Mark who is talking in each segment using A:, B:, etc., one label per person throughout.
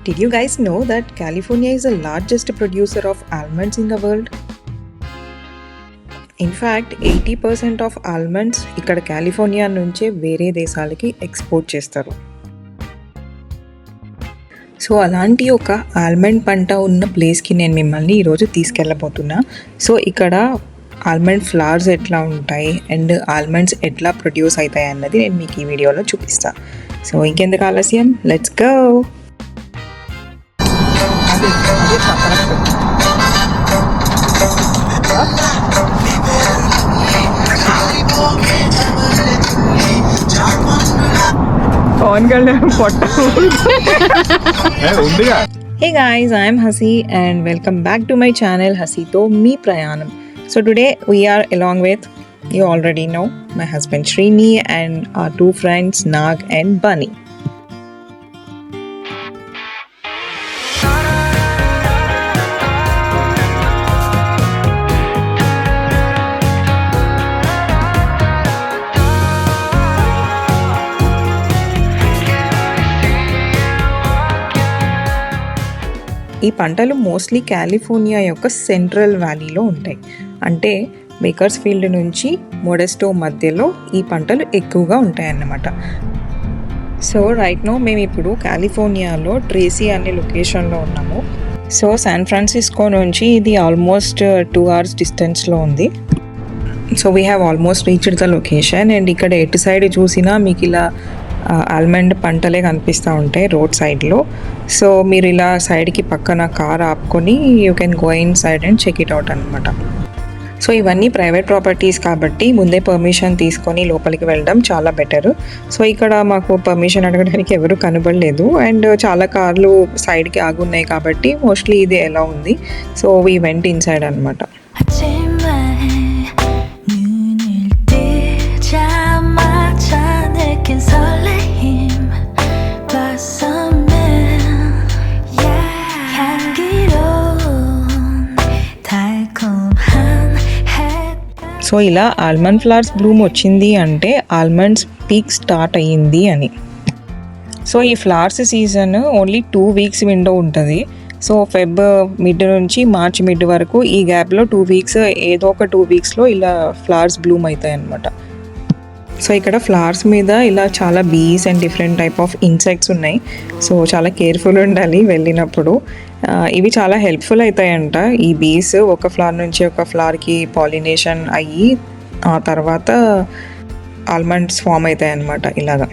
A: Did you guys know that California is the largest producer of almonds in the world? In fact, 80% of almonds ఇక్కడ California నుంచే వేరే దేశాలకి export చేస్తారు. So అలాంటి ఒక almond పంట ఉన్న ప్లేస్కి నేను మిమ్మల్ని ఈరోజు తీసుకెళ్ళబోతున్నా. సో ఇక్కడ ఆల్మండ్ ఫ్లవర్స్ ఎట్లా ఉంటాయి అండ్ ఆల్మండ్స్ ఎట్లా ప్రొడ్యూస్ అవుతాయి అన్నది నేను మీకు ఈ వీడియోలో చూపిస్తాను. సో ఇంకెందుకు ఆలస్యం, let's go. Hey guys, I am Hasi and welcome back to my channel Hasito Me Prayanam. So today we are along with, you already know, my husband Srini and our two friends Nag and Bunny. ఈ పంటలు mostly California యొక్క central వ్యాలీలో ఉంటాయి. అంటే బేకర్స్ఫీల్డ్ నుంచి మోడెస్టో మధ్యలో ఈ పంటలు ఎక్కువగా ఉంటాయన్నమాట. సో రైట్ నో మేము ఇప్పుడు కాలిఫోర్నియాలో ట్రేసీ అనే లొకేషన్లో ఉన్నాము. సో శాన్ ఫ్రాన్సిస్కో నుంచి ఇది ఆల్మోస్ట్ 2 hours డిస్టెన్స్లో ఉంది. So we have almost reached the location and ఇక్కడ ఎటు సైడ్ చూసినా మీకు ఇలా ఆల్మండ్ పంటలే కనిపిస్తూ ఉంటాయి రోడ్ సైడ్లో. సో మీరు ఇలా సైడ్కి పక్కన కార్ ఆపుకొని you can go inside and check it out అనమాట. సో ఇవన్నీ ప్రైవేట్ ప్రాపర్టీస్ కాబట్టి ముందే పర్మిషన్ తీసుకొని లోపలికి వెళ్ళడం చాలా బెటర్. సో ఇక్కడ మాకు పర్మిషన్ అడగడానికి ఎవరు కనబడలేదు అండ్ చాలా కార్లు సైడ్కి ఆగున్నాయి కాబట్టి మోస్ట్లీ ఇది ఎలా ఉంది. So we went in side అనమాట. సో ఇలా ఆల్మండ్ ఫ్లవర్స్ బ్లూమ్ వచ్చింది అంటే ఆల్మండ్స్ పీక్ స్టార్ట్ అయ్యింది అని. సో ఈ flowers season only 2 weeks window ఉంటుంది. సో ఫెబ్ మిడ్ నుంచి మార్చ్ మిడ్ వరకు ఈ గ్యాప్లో 2 weeks ఏదో ఒక 2 weeksలో ఇలా ఫ్లవర్స్ బ్లూమ్ అవుతాయి అన్నమాట. సో ఇక్కడ ఫ్లవర్స్ మీద ఇలా చాలా bees and different type of insects ఉన్నాయి. సో చాలా కేర్ఫుల్ ఉండాలి వెళ్ళినప్పుడు. ఇవి చాలా హెల్ప్ఫుల్ అవుతాయంట. ఈ బీస్ ఒక ఫ్లవర్ నుంచి ఒక ఫ్లవర్కి పాలినేషన్ అయ్యి ఆ తర్వాత ఆల్మండ్స్ ఫామ్ అవుతాయి అన్నమాట ఇలాగా.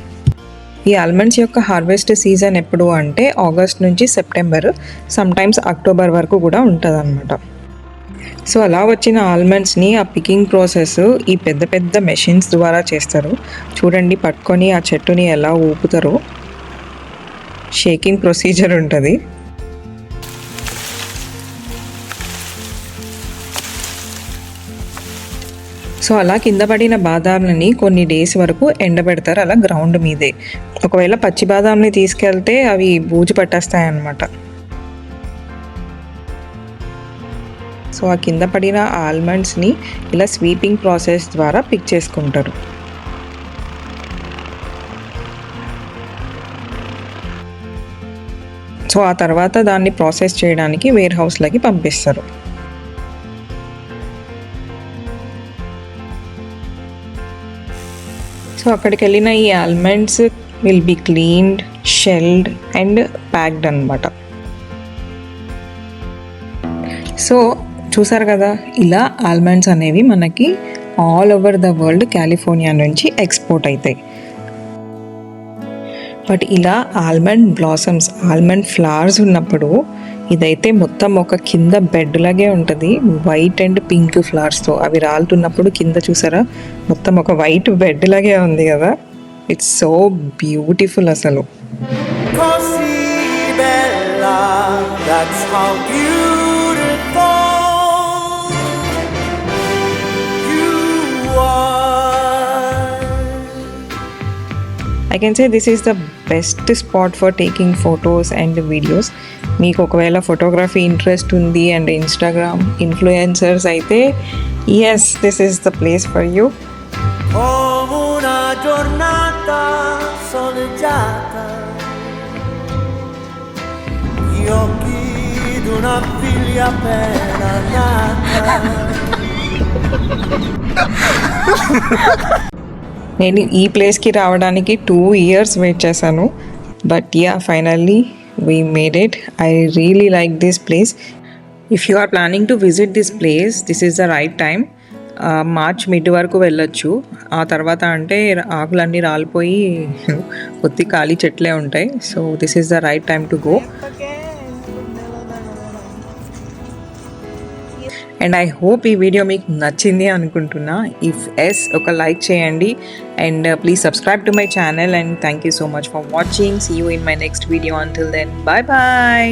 A: ఈ ఆల్మండ్స్ యొక్క హార్వెస్ట్ సీజన్ ఎప్పుడు అంటే ఆగస్ట్ నుంచి సెప్టెంబర్, సమ్టైమ్స్ అక్టోబర్ వరకు కూడా ఉంటుంది అన్నమాట. సో అలా వచ్చిన ఆల్మండ్స్ని ఆ పికింగ్ ప్రాసెస్ ఈ పెద్ద పెద్ద మెషిన్స్ ద్వారా చేస్తారు. చూడండి పట్టుకొని ఆ చెట్టుని ఎలా ఊపుతారో, షేకింగ్ ప్రొసీజర్ ఉంటుంది. సో అలా కింద పడిన బాదాంలని కొన్ని డేస్ వరకు ఎండబెడతారు అలా గ్రౌండ్ మీదే. ఒకవేళ పచ్చి బాదాంని తీసుకెళ్తే అవి బూజు పట్టేస్తాయి అన్నమాట. సో ఆ కింద పడిన ఆల్మండ్స్ని ఇలా స్వీపింగ్ ప్రాసెస్ ద్వారా పిక్ చేసుకుంటారు. సో ఆ తర్వాత దాన్ని ప్రాసెస్ చేయడానికి వేర్ హౌస్లకి పంపిస్తారు. సో అక్కడికి వెళ్ళిన ఈ almonds will be cleaned, షెల్డ్ and packed అన్నమాట. సో చూసారు కదా, ఇలా ఆల్మండ్స్ అనేవి మనకి all over the world California నుంచి ఎక్స్పోర్ట్ అవుతాయి. బట్ ఇలా ఆల్మండ్ బ్లాసమ్స్, ఆల్మండ్ ఫ్లవర్స్ ఉన్నప్పుడు ఇదైతే మొత్తం ఒక కింద బెడ్ లాగే ఉంటుంది. వైట్ అండ్ పింక్ ఫ్లవర్స్తో అవి రాలుతున్నప్పుడు కింద చూసారా మొత్తం ఒక వైట్ బెడ్ లాగే ఉంది కదా. ఇట్స్ సో బ్యూటిఫుల్ అసలు. I can say this is the best spot for taking photos and videos. మీకు ఒకవేళ ఫోటోగ్రఫీ ఇంట్రెస్ట్ ఉంది అండ్ ఇన్స్టాగ్రామ్ ఇన్ఫ్లుయెన్సర్స్ అయితే yes, this is the place for you.
B: occhi d'una figlia appena nata.
A: నేను ఈ ప్లేస్కి రావడానికి 2 years wait చేశాను. But yeah finally we made it. I really like this place. If you are planning to visit this place, this is the right time. March mid వరకు వెళ్ళొచ్చు. ఆ తర్వాత అంటే ఆకులన్నీ రాలిపోయి కొద్ది ఖాళీ చెట్లే ఉంటాయి. So this is the right time to go. And I hope ఈ వీడియో మీకు నచ్చింది అనుకుంటున్నా. ఇఫ్ ఎస్, ఒక లైక్ చేయండి and please subscribe to my channel. And thank you so much for watching. See you in my next video. Until then, bye bye.